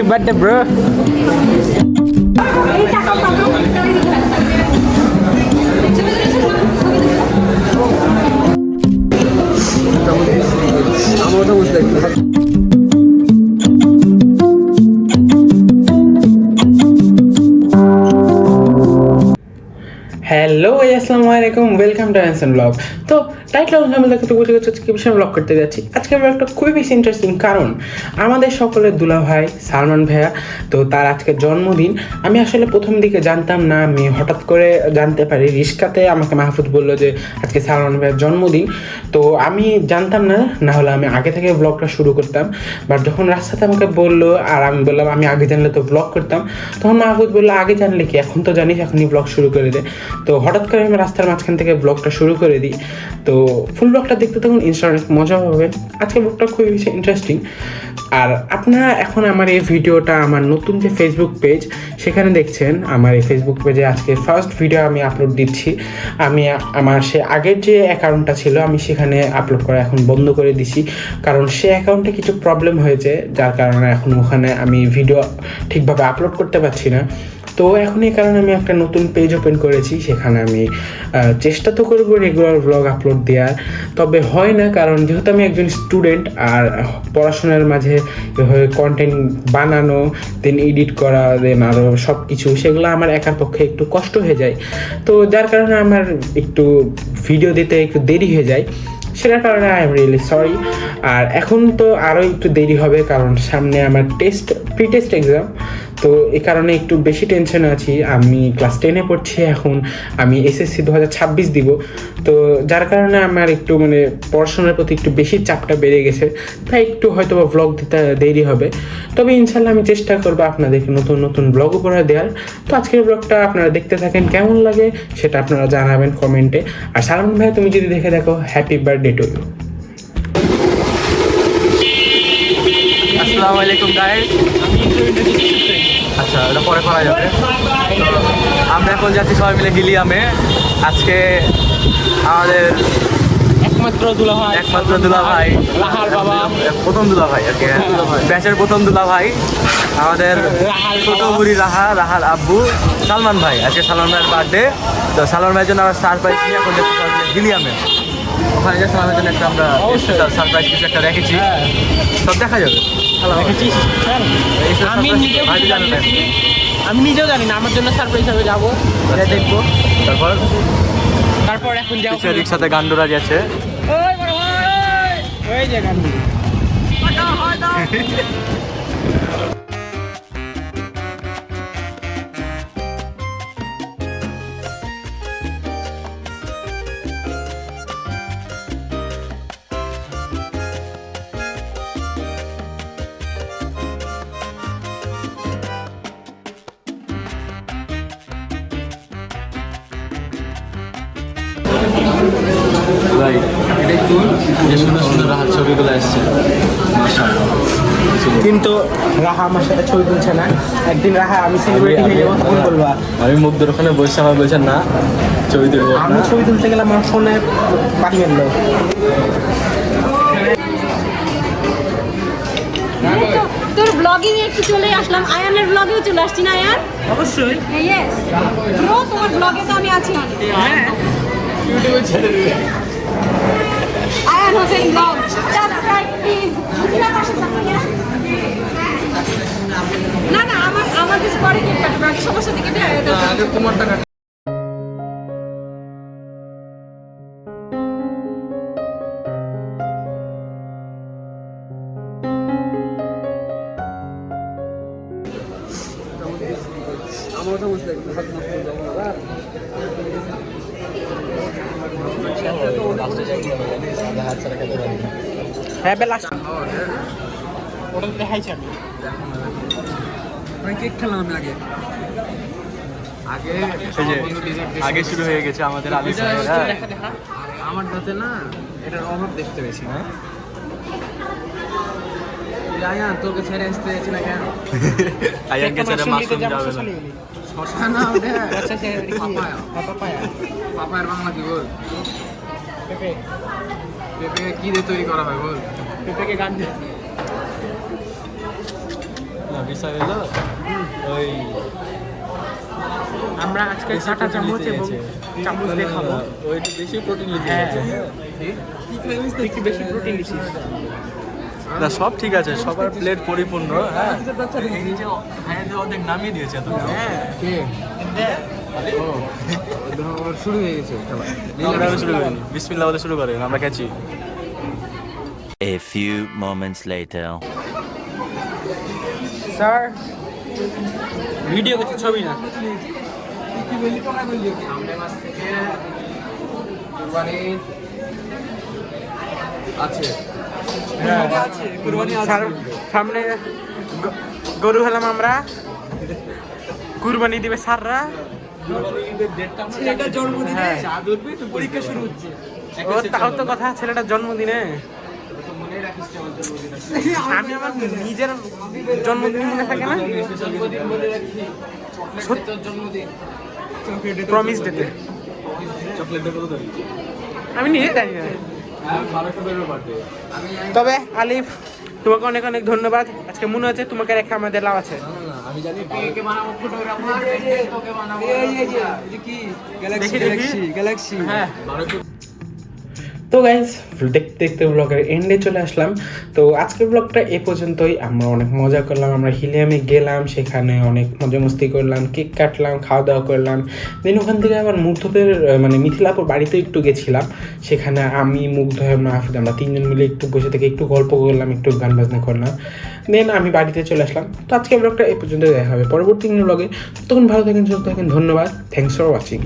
birthday, bro. Hello আসসালামু আলাইকুম, welcome to Anson blog. তো টাইটেল আমি দেখতে বুঝে গেছি কি বিষয়ে ব্লগ করতে যাচ্ছি। আজকে ব্লগটা খুবই বেশি ইন্টারেস্টিং, কারণ আমাদের সকলের দুলা ভাই সালমান ভাইয়া, তো তার আজকে জন্মদিন। আমি আসলে প্রথম দিকে জানতাম না, আমি হঠাৎ করে জানতে পারি, রিস্কাতে আমাকে মাহফুজ বললো যে আজকে সালমান ভাইয়ের জন্মদিন। তো আমি জানতাম না, না হলে আমি আগে থেকে ব্লগটা শুরু করতাম। বাট যখন রাস্তাতে আমাকে বললো আর আমি বললাম আমি আগে জানলে তো ব্লগ করতাম, তখন মাহফুজ বললো আগে জানলে কি, এখন তো জানিস, এখনই ব্লগ শুরু করে দে। তো হঠাৎ করে আমি রাস্তার মাঝখান থেকে ব্লগটা শুরু করে দিই। তো ফুল ব্লগটা দেখতে তখন ইনস্টাগ্রামে মজা হবে। আজকে ব্লগটা খুবই বেশি ইন্টারেস্টিং। আর আপনারা এখন আমার এই ভিডিওটা আমার নতুন যে ফেসবুক পেজ সেখানে দেখছেন। আমার এই ফেসবুক পেজে আজকে ফার্স্ট ভিডিও আমি আপলোড দিচ্ছি। আমি আমার সে আগের যে অ্যাকাউন্টটা ছিল আমি সেখানে আপলোড করা এখন বন্ধ করে দিছি, কারণ সে অ্যাকাউন্টে কিছু প্রবলেম হয়েছে, যার কারণে এখন ওখানে আমি ভিডিও ঠিকভাবে আপলোড করতে পারছি না। তো এখন এই কারণে আমি একটা নতুন পেজ ওপেন করেছি, সেখানে আমি চেষ্টা তো করবো রেগুলার ব্লগ আপলোড দেওয়ার, তবে হয় না, কারণ যেহেতু আমি একজন স্টুডেন্ট আর পড়াশোনার মাঝে এভাবে কন্টেন্ট বানানো, দেন এডিট করা, দেন আরও সব কিছু, সেগুলো আমার একার পক্ষে একটু কষ্ট হয়ে যায়। তো যার কারণে আমার একটু ভিডিও দিতে একটু দেরি হয়ে যায়, সেটার কারণে আই এম রিয়েলি সরি। আর এখন তো আরও একটু দেরি হবে, কারণ সামনে আমার প্রি টেস্ট এক্সাম। তো এই কারণে একটু বেশি টেনশনে আছি। আমি ক্লাস 10-এ পড়ছি এখন, আমি এসএসসি 2026 দিব। তো যার কারণে আমার একটু মানে পড়াশোনার প্রতি একটু বেশি চাপটা বেড়ে গেছে, তাই একটু হয়তো বা ব্লগ দিতে দেরি হবে। তবে ইনশাল্লাহ আমি চেষ্টা করবো আপনাদেরকে নতুন নতুন ব্লগ উপহার দেওয়ার। তো আজকের ব্লগটা আপনারা দেখতে থাকেন, কেমন লাগে সেটা আপনারা জানাবেন কমেন্টে। আর সালমান ভাই, তুমি যদি দেখে দেখো, হ্যাপি বার্থডে টু ইউ। আসসালামু আলাইকুম গাইস। আচ্ছা, এটা পরে করা যাবে। তো আমরা এখন যাচ্ছি সবাই মিলে হিলিয়ামে। আজকে আমাদের একমাত্র দুলা ভাই, প্রথম দুলা ভাই আর কি, ব্যাচের প্রথম দুলা ভাই, আমাদের ছোট বুড়ি রাহার আব্বু সালমান ভাই। আজকে সালমান ভাইয়ের বার্থডে। তো সালমান ভাইয়ের জন্য আমরা সারপ্রাইজ নিয়ে এখন যাচ্ছি সবাই মিলে হিলিয়ামে। ওখানে যে সালমানের জন্য একটা আমরা সারপ্রাইজ কিছু একটা রেখেছি, সব দেখা যাবে। আমি নিজেও জানি না, আমার জন্য সারপ্রাইজ হিসাবে যাবো, দেখবো। তারপর এখন যাবো রিক্সাতে গান্ডুরা যাচ্ছে। ওই যে গান্ডু যে সুন্দর সুন্দর রাহার ছবিগুলো আসছে, কিন্তু রাহা আমার সাথে ছবি তুলছে না। একদিন রাহা আমি সেলিব্রিটি হয়ে যাবো, তখন বলবা। আমি মুগ্ধর ওখানে বসে আমার বলছেন না ছবি তুলবো। আমি ছবি তুলতে গেলাম, আমার ফোনে পাঠিয়ে দিল। তোর ব্লগিং একটু চলে আসলাম, আয়ানের ব্লগেও চলে আসছি না আয়ান? অবশ্যই। ইয়েস ব্রো, তোমার ব্লগে তো আমি আছি। হ্যাঁ, ইউটিউবে ছেড়ে দিবে। Ayan Hossain blog, subscribe please. না না, আমার কিছু পরে কেক কাটবে, আগে সবার সাথে কেটে আগে তোমার টাকা। হ্যাঁ, বেলা ওটা দেখাইছি আমি কেক খেলাম আমি আগে শুরু হয়ে গেছে আমাদের আলি সাহেব। আমার দাঁতে না এটার অভাব দেখতে পেয়েছি। আয়ান তোকে ছেড়ে আসতে যাচ্ছি না কেন? আয়ানকে ছেড়ে মাশরুম যাবে না। শশা না ওটা, পাপায়ার বাংলা কি বল? পেঁপে। পেঁপে কি দিয়ে তৈরি করা হয় বল? পেঁপেকে গান দিয়ে না, বিষয় হলো ওই আমরা আজকে কাঁটা চামচ এবং চামচ দিয়ে খাবো। ওই একটু বেশি প্রোটিন নিতে হ্যাঁ। হচ্ছে। একটু বেশি প্রোটিন নিচ্ছিস। না সব ঠিক আছে, সবার প্লেট পরিপূর্ণ। হ্যাঁ এই যে ভাইয়াদের অর্ধেক নামিয়ে দিয়েছে তো। হ্যাঁ শুরু হয়ে গেছে খেলা। আমরা শুরু করিনি, বিসমিল্লাহ বলে শুরু করেন, আমরা ক্যাচি। A few moments later. Sir video করছি, ছবি না। আছে স্যার, সামনে গরু হলাম আমরা, কুরবানি দিবে স্যাররা। ছেলেটার জন্মদিনে হ্যাঁ। চা ধরবে তো পরীক্ষা শুরু হচ্ছে। ও তাও তো কথা, ছেলেটার জন্মদিনে। মনে রাখিস না আমার জন্মদিন। আমি আমার নিজের জন্মদিন মনে থাকে না, জন্মদিন মনে রাখি। চকলেট তোর জন্মদিন। প্রমিস ডেতে। চকলেট দেবো তো। আমি নিজে জানি না। হ্যাঁ 1200 টাকার বার্থডে। আমি তবে আলিফ, তোমাকে অনেক অনেক ধন্যবাদ। আজকে মনে হচ্ছে তোমাকে রেখে আমাদের লাভ আছে। আমি জানি কে বানাবো ফটোগ্রাফার, তোকে বানাবো। এই যে কি দেখি, দেখি। গ্যালাক্সি। হ্যাঁ। তো গাইজ, দেখতে দেখতে ব্লগের এন্ডে চলে আসলাম। তো আজকের ব্লগটা এ পর্যন্তই। আমরা অনেক মজা করলাম, আমরা হিলিয়ামে গেলাম, সেখানে অনেক মজা মস্তি করলাম, কেক কাটলাম, খাওয়া দাওয়া করলাম। দেন ওখান থেকে আবার মুগ্ধদের মানে মিথিলাপুর বাড়িতে একটু গেছিলাম। সেখানে আমি, মুগ্ধ, মাহফুজ, আমরা তিনজন মিলে একটু বসে থেকে একটু গল্প করলাম, একটু গান বাজনা করলাম। দেন আমি বাড়িতে চলে আসলাম। তো আজকের ব্লগটা এ পর্যন্ত দেখা হবে পরবর্তী ব্লগে। তখন ভালো থাকেন, সুস্থ থাকেন। ধন্যবাদ। Thanks for watching.